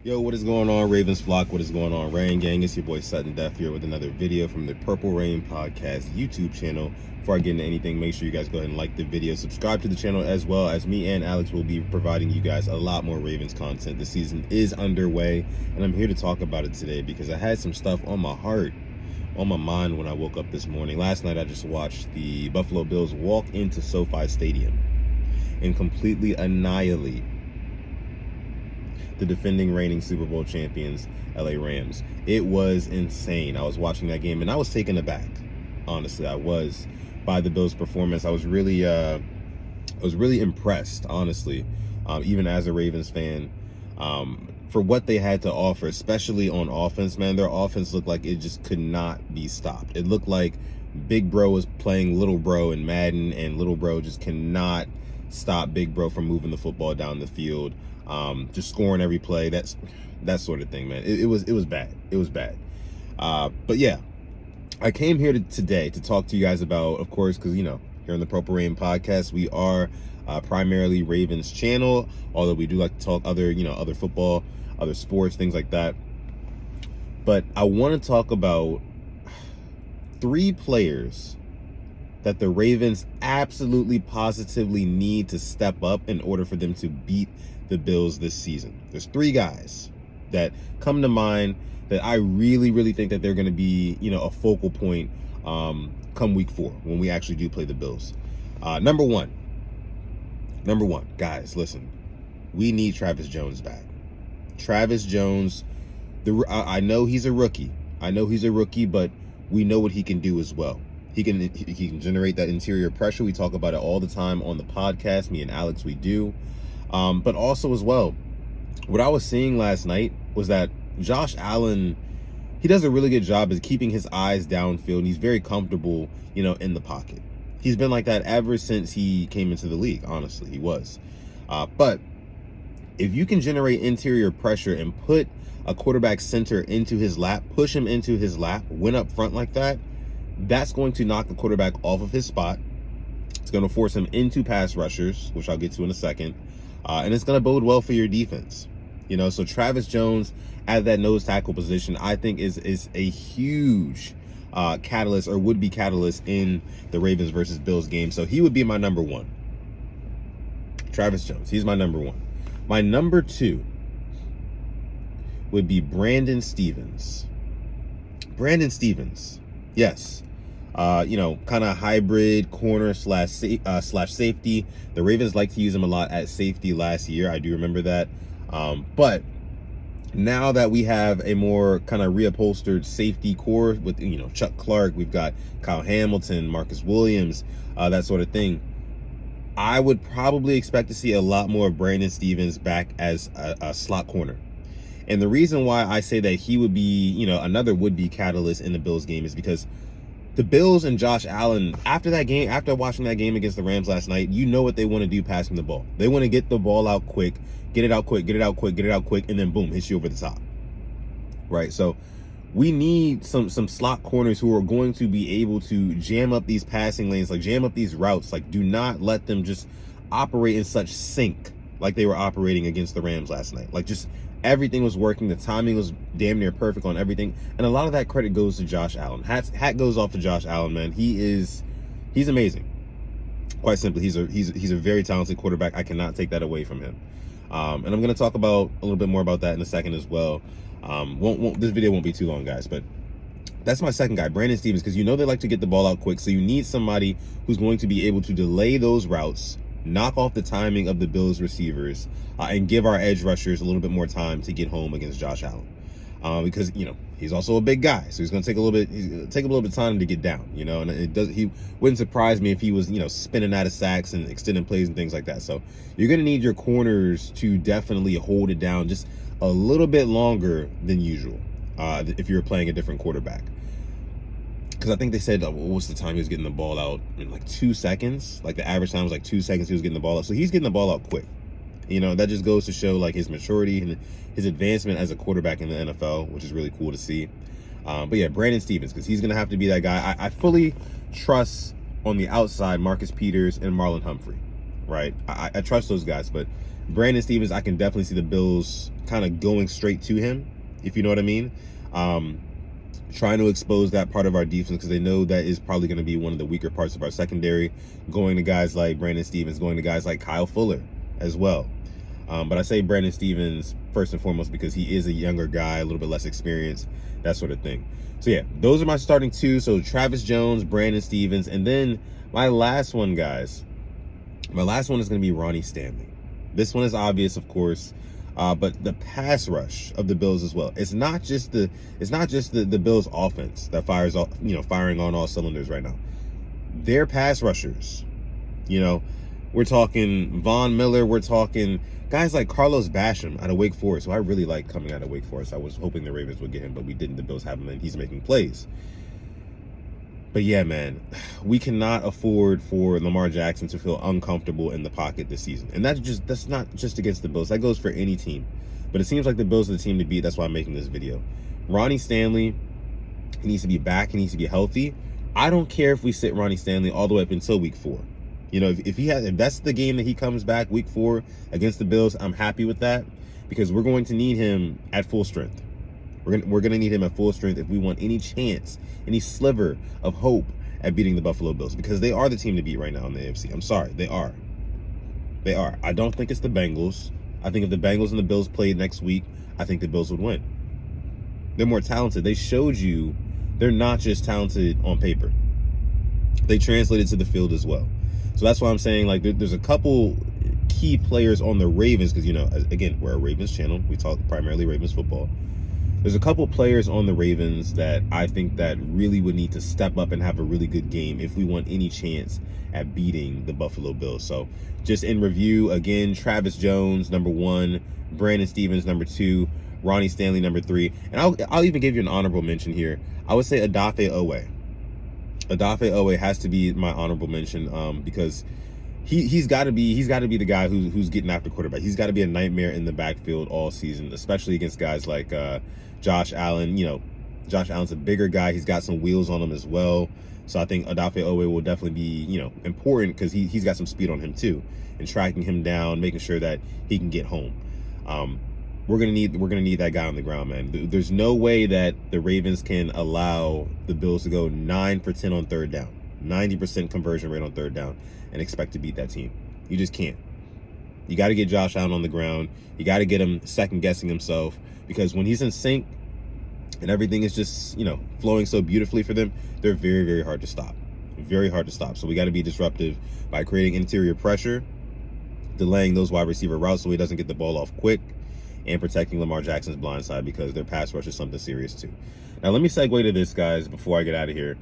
Yo, what is going on, Ravens flock? What is going on, Rain Gang? It's your boy Sutton Def here with another video from the Purple Rain Podcast YouTube channel. Before I get into anything, make sure you guys go ahead and like the video, subscribe to the channel, as well as me and Alex will be providing you guys a lot more Ravens content. The season is underway, and I'm here to talk about it today because I had some stuff on my heart, on my mind when I woke up this morning. Last night, I just watched the Buffalo Bills walk into SoFi Stadium and completely annihilate the defending reigning Super Bowl champions, LA Rams. It was insane. I was watching that game and I was taken aback. Honestly, I was, by the Bills' performance. I was really impressed, honestly, even as a Ravens fan, for what they had to offer, especially on offense. Man, their offense looked like it just could not be stopped. It looked like Big Bro was playing Little Bro in Madden, and Little Bro just cannot stop Big Bro from moving the football down the field. Just scoring every play, that sort of thing, man. It was bad. It was bad. But yeah, I came here today to talk to you guys about, of course, because, you know, here on the Purple Rain Podcast, we are primarily Ravens channel, although we do like to talk other football, other sports, things like that. But I want to talk about 3 players that the Ravens absolutely positively need to step up in order for them to beat the Bills this season. There's 3 guys that come to mind that I really think that they're going to be, a focal point come week 4 when we actually do play the Bills. Number one, guys, listen, we need Travis Jones back. Travis Jones, I know he's a rookie. But we know what he can do as well. He can generate that interior pressure. We talk about it all the time on the podcast. Me and Alex, we do. But also as well, what I was seeing last night was that Josh Allen, he does a really good job of keeping his eyes downfield, and he's very comfortable, in the pocket. He's been like that ever since he came into the league, honestly, he was. But if you can generate interior pressure and put a quarterback center into his lap, push him into his lap, win up front like that, that's going to knock the quarterback off of his spot. It's going to force him into pass rushers, which I'll get to in a second. And it's going to bode well for your defense. So Travis Jones at that nose tackle position, I think is a huge catalyst, or would be catalyst, in the Ravens versus Bills game. So he would be my number 1. Travis Jones, he's my number 1. My number 2 would be Brandon Stephens. Brandon Stephens, yes. Kind of hybrid corner slash safety. The Ravens like to use him a lot at safety last year. I do remember that. But now that we have a more kind of reupholstered safety core with, Chuck Clark, we've got Kyle Hamilton, Marcus Williams, that sort of thing, I would probably expect to see a lot more of Brandon Stephens back as a slot corner. And the reason why I say that he would be, another would-be catalyst in the Bills game is because the Bills and Josh Allen, after watching that game against the Rams last night, what they want to do passing the ball. They want to get the ball out quick, get it out quick, and then boom, hits you over the top. Right? So we need some slot corners who are going to be able to jam up these passing lanes, like jam up these routes. Like, do not let them just operate in such sync like they were operating against the Rams last night. Like, just everything was working. The timing was damn near perfect on everything. And a lot of that credit goes to Josh Allen. Hat goes off to Josh Allen, man. He's amazing. Quite simply, he's a very talented quarterback. I cannot take that away from him. And I'm going to talk about a little bit more about that in a second as well. This video won't be too long, guys, but that's my second guy, Brandon Stephens, because they like to get the ball out quick. So you need somebody who's going to be able to delay those routes, knock off the timing of the Bills receivers, and give our edge rushers a little bit more time to get home against Josh Allen. Because, he's also a big guy, so he's going to take a little bit of time to get down, and he wouldn't surprise me if he was, spinning out of sacks and extending plays and things like that. So you're going to need your corners to definitely hold it down just a little bit longer than usual, if you're playing a different quarterback. Because I think they said, what was the time he was getting the ball out? In like 2 seconds. Like, the average time was like 2 seconds he was getting the ball out. So he's getting the ball out quick. That just goes to show, like, his maturity and his advancement as a quarterback in the NFL, which is really cool to see. But yeah, Brandon Stephens, because he's going to have to be that guy. I fully trust on the outside Marcus Peters and Marlon Humphrey, right? I trust those guys, but Brandon Stevens, I can definitely see the Bills kind of going straight to him, if you know what I mean. Trying to expose that part of our defense because they know that is probably going to be one of the weaker parts of our secondary, going to guys like Brandon Stevens, going to guys like Kyle Fuller as well. But I say Brandon Stevens first and foremost because he is a younger guy, a little bit less experienced, that sort of thing. So yeah, those are my starting two. So Travis Jones, Brandon Stevens, and then my last one, guys. My last one is going to be Ronnie Stanley. This one is obvious, of course, but the pass rush of the Bills as well. It's not just the Bills offense that fires all, firing on all cylinders right now. Their pass rushers, we're talking Von Miller, we're talking guys like Carlos Basham out of Wake Forest, who I really like coming out of Wake Forest. I was hoping the Ravens would get him, but we didn't. The Bills have him, and he's making plays. But yeah, man, we cannot afford for Lamar Jackson to feel uncomfortable in the pocket this season. And that's not just against the Bills. That goes for any team. But it seems like the Bills are the team to beat. That's why I'm making this video. Ronnie Stanley, he needs to be back. He needs to be healthy. I don't care if we sit Ronnie Stanley all the way up until week 4. If that's the game that he comes back week 4 against the Bills, I'm happy with that because we're going to need him at full strength. We're gonna need him at full strength if we want any chance, any sliver of hope at beating the Buffalo Bills because they are the team to beat right now in the AFC. I'm sorry, they are. They are. I don't think it's the Bengals. I think if the Bengals and the Bills played next week, I think the Bills would win. They're more talented. They showed you they're not just talented on paper. They translated to the field as well. So that's why I'm saying there's a couple key players on the Ravens because again, we're a Ravens channel. We talk primarily Ravens football. There's a couple players on the Ravens that I think that really would need to step up and have a really good game if we want any chance at beating the Buffalo Bills. So just in review, again, Travis Jones, number 1, Brandon Stevens, number 2, Ronnie Stanley, number 3. And I'll even give you an honorable mention here. I would say Odafe Oweh. Odafe Oweh has to be my honorable mention because he's got to be the guy who's getting after quarterback. He's got to be a nightmare in the backfield all season, especially against guys like Josh Allen. Josh Allen's a bigger guy. He's got some wheels on him as well. So I think Odafe Oweh will definitely be, important because he's got some speed on him too, and tracking him down, making sure that he can get home. We're gonna need that guy on the ground, man. There's no way that the Ravens can allow the Bills to go 9 for 10 on third down, 90% conversion rate on third down, and expect to beat that team. You just can't. You got to get Josh Allen on the ground. You got to get him second guessing himself because when he's in sync and everything is just, flowing so beautifully for them, they're very, very hard to stop. Very hard to stop. So we got to be disruptive by creating interior pressure, delaying those wide receiver routes so he doesn't get the ball off quick, and protecting Lamar Jackson's blind side because their pass rush is something serious too. Now let me segue to this, guys, before I get out of here.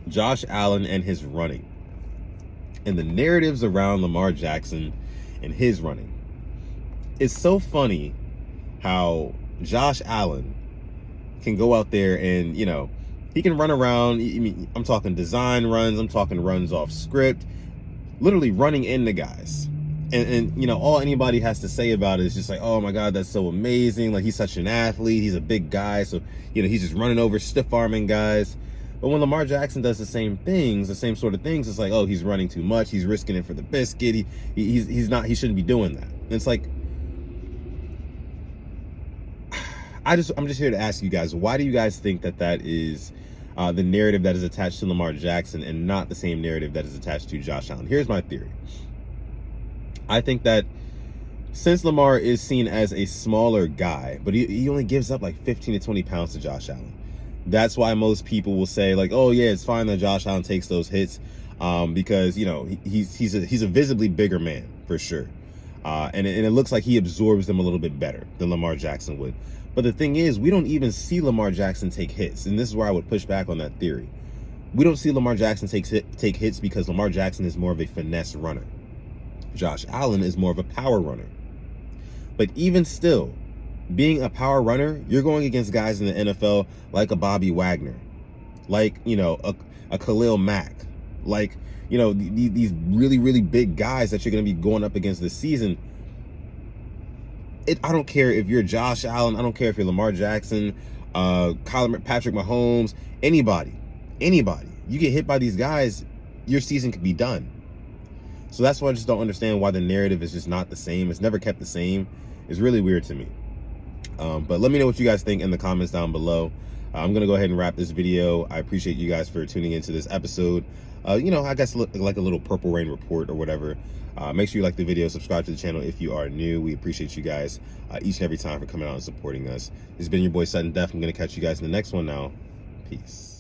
Josh Allen and his running. And the narratives around Lamar Jackson and his running. It's so funny how Josh Allen can go out there and, he can run around. I'm talking design runs. I'm talking runs off script, literally running into guys. And all anybody has to say about it is just like, oh my God, that's so amazing. Like, he's such an athlete. He's a big guy. So, he's just running over, stiff arming guys. But when Lamar Jackson does the same things, the same sort of things, it's like, oh, he's running too much. He's risking it for the biscuit. He shouldn't be doing that. And it's like, I'm just here to ask you guys, why do you guys think that is the narrative that is attached to Lamar Jackson and not the same narrative that is attached to Josh Allen? Here's my theory. I think that since Lamar is seen as a smaller guy, but he only gives up like 15 to 20 pounds to Josh Allen. That's why most people will say like, oh yeah, it's fine that Josh Allen takes those hits because he's a visibly bigger man for sure, and it looks like he absorbs them a little bit better than Lamar Jackson would. But the thing is, we don't even see Lamar Jackson take hits, and this is where I would push back on that theory. We don't see Lamar Jackson take hits because Lamar Jackson is more of a finesse runner. Josh Allen is more of a power runner. But even still, being a power runner, you're going against guys in the NFL like a Bobby Wagner, like, a Khalil Mack, like, these really, really big guys that you're going to be going up against this season. I don't care if you're Josh Allen. I don't care if you're Lamar Jackson, Patrick Mahomes, anybody. You get hit by these guys, your season could be done. So that's why I just don't understand why the narrative is just not the same. It's never kept the same. It's really weird to me. But let me know what you guys think in the comments down below. I'm going to go ahead and wrap this video. I appreciate you guys for tuning into this episode. You know, I guess like a little Purple Rain report or whatever. Make sure you like the video, subscribe to the channel if you are new. We appreciate you guys each and every time for coming out and supporting us. This has been your boy Sudden Death. I'm going to catch you guys in the next one now. Peace.